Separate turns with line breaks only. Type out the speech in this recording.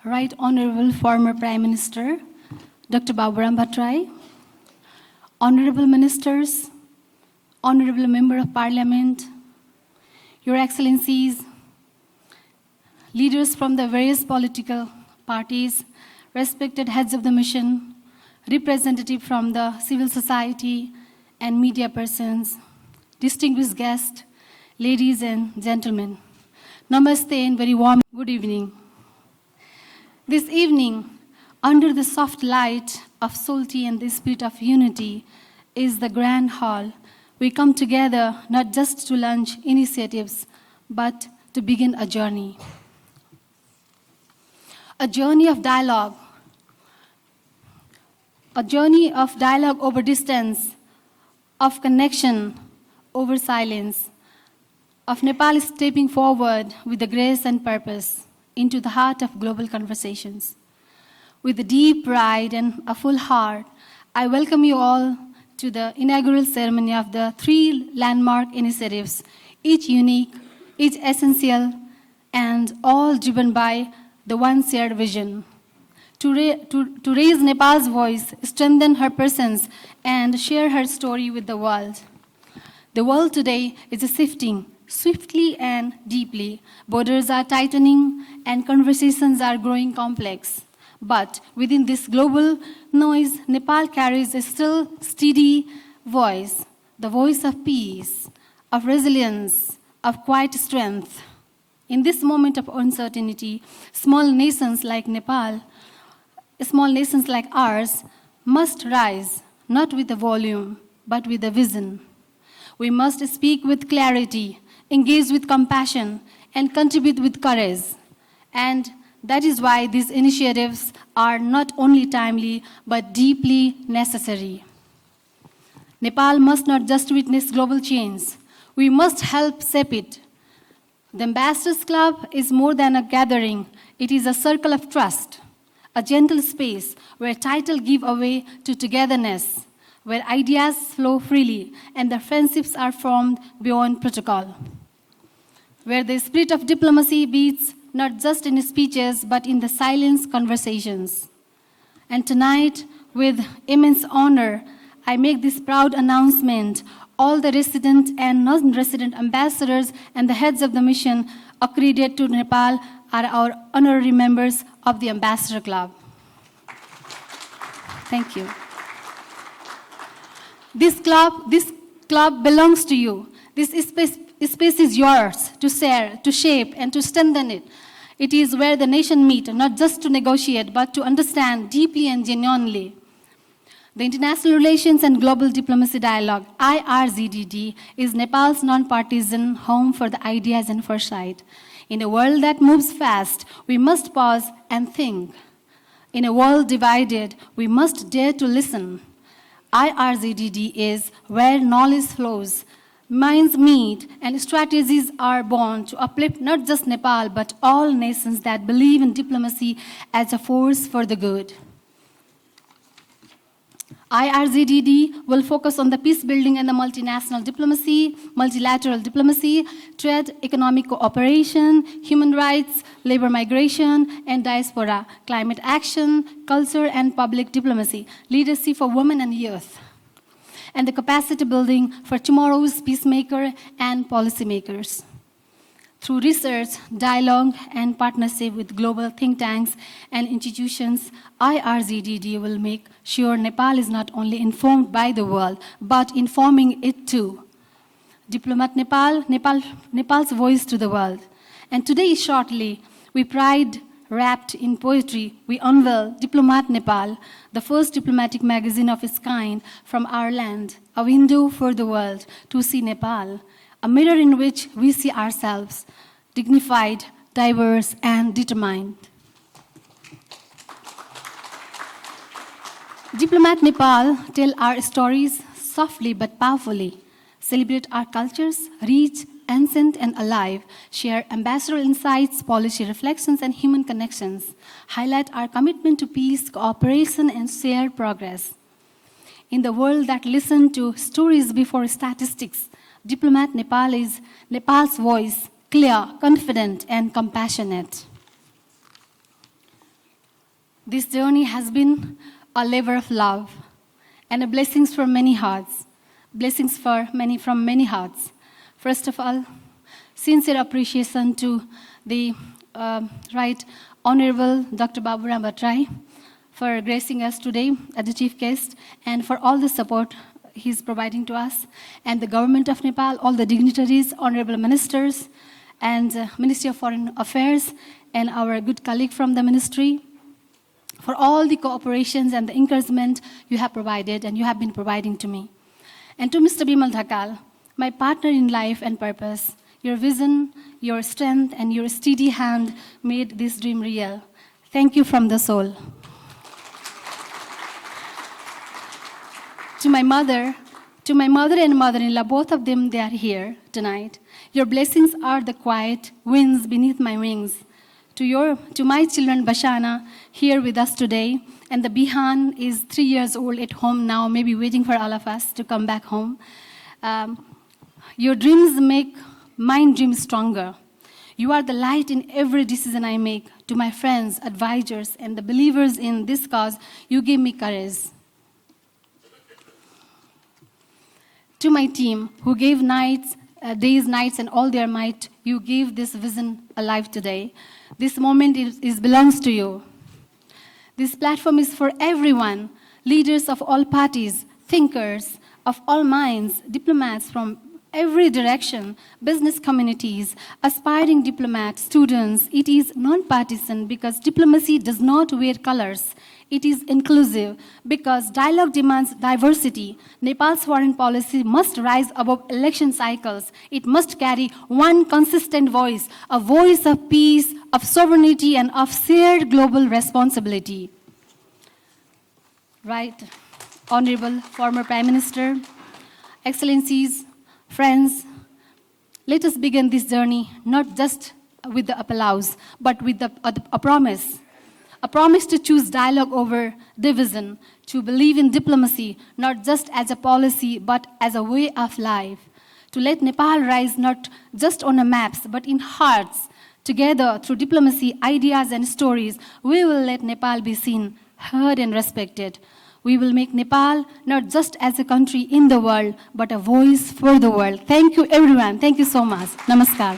Right Honorable former Prime Minister, Dr. Baburam Bhattarai, Honorable Ministers, Honorable Member of Parliament, Your Excellencies, leaders from the various political parties, respected heads of the mission, representatives from the civil society and media persons, distinguished guests, ladies and gentlemen. Namaste and very warm good evening. This evening, under the soft light of Solti and the spirit of unity, is the grand hall. We come together not just to launch initiatives, but to begin a journey. A journey of dialogue. A journey of dialogue over distance, of connection over silence, of Nepal stepping forward with the grace and purpose into the heart of global conversations. With a deep pride and a full heart, I welcome you all to the inaugural ceremony of the 3 landmark initiatives, each unique, each essential, and all driven by the one shared vision. To raise Nepal's voice, strengthen her presence, and share her story with the world. The world today is shifting swiftly and deeply. Borders are tightening and conversations are growing complex. But within this global noise, Nepal carries a still steady voice, the voice of peace, of resilience, of quiet strength. In this moment of uncertainty, small nations like Nepal, small nations like ours, must rise, not with a volume, but with a vision. We must speak with clarity, engage with compassion, and contribute with courage. And that is why these initiatives are not only timely, but deeply necessary. Nepal must not just witness global change. We must help shape it. The Ambassadors Club is more than a gathering. It is a circle of trust, a gentle space where titles give way to togetherness, where ideas flow freely and the friendships are formed beyond protocol, where the spirit of diplomacy beats not just in speeches, but in the silent conversations. And tonight, with immense honor, I make this proud announcement. All the resident and non-resident ambassadors and the heads of the mission accredited to Nepal are our honorary members of the Ambassador Club. Thank you. This club belongs to you. This space is yours to share, to shape, and to strengthen it. It is where the nation meet, not just to negotiate, but to understand deeply and genuinely. The International Relations and Global Diplomacy Dialogue, IRGDD, is Nepal's non-partisan home for the ideas and foresight. In a world that moves fast, we must pause and think. In a world divided, we must dare to listen. IRGDD is where knowledge flows, minds meet, and strategies are born to uplift not just Nepal, but all nations that believe in diplomacy as a force for the good. IRGDD will focus on the peace building and the multinational diplomacy, multilateral diplomacy, trade, economic cooperation, human rights, labor migration, and diaspora, climate action, culture and public diplomacy, leadership for women and youth, and the capacity building for tomorrow's peacemaker and policymakers. Through research, dialogue, and partnership with global think tanks and institutions, IRGDD will make sure Nepal is not only informed by the world, but informing it too. Diplomat Nepal, Nepal's voice to the world. And today, shortly, we pride wrapped in poetry, we unveil Diplomat Nepal, the first diplomatic magazine of its kind from our land, a window for the world to see Nepal, a mirror in which we see ourselves, dignified, diverse, and determined. Diplomat Nepal tell our stories softly but powerfully, celebrate our cultures, rich, ancient, and alive, share ambassadorial insights, policy reflections, and human connections, highlight our commitment to peace, cooperation, and shared progress. In the world that listens to stories before statistics, Diplomat Nepal is Nepal's voice, clear, confident, and compassionate. This journey has been a labor of love and a blessings for many hearts, blessings from many hearts. First of all, sincere appreciation to the Right Honorable Dr. Baburam Bhattarai for gracing us today as the chief guest and for all the support he's providing to us, and the government of Nepal, all the dignitaries, honorable ministers, and Ministry of Foreign Affairs, and our good colleague from the ministry, for all the cooperations and the encouragement you have provided and you have been providing to me. And to Mr. Bimal Dhakal, my partner in life and purpose, your vision, your strength, and your steady hand made this dream real. Thank you from the soul. To my mother and mother-in-law, both of them, they are here tonight. Your blessings are the quiet winds beneath my wings. To my children, Bashana, here with us today, and the Bihan is 3 years old at home now, maybe waiting for all of us to come back home. Your dreams make my dreams stronger. You are the light in every decision I make. To my friends, advisors, and the believers in this cause, you give me courage. To my team, who gave days, nights, and all their might, you gave this vision alive today. This moment belongs to you. This platform is for everyone, leaders of all parties, thinkers of all minds, diplomats from every direction, business communities, aspiring diplomats, students. It is non-partisan because diplomacy does not wear colors. It is inclusive because dialogue demands diversity. Nepal's foreign policy must rise above election cycles. It must carry one consistent voice, a voice of peace, of sovereignty, and of shared global responsibility. Right, Honorable former Prime Minister, Excellencies, friends, let us begin this journey not just with the applause, but with a promise. A promise to choose dialogue over division, to believe in diplomacy not just as a policy, but as a way of life, to let Nepal rise not just on a maps, but in hearts. Together, through diplomacy, ideas, and stories, we will let Nepal be seen, heard, and respected. We will make Nepal not just as a country in the world, but a voice for the world. Thank you, everyone. Thank you so much. Namaskar.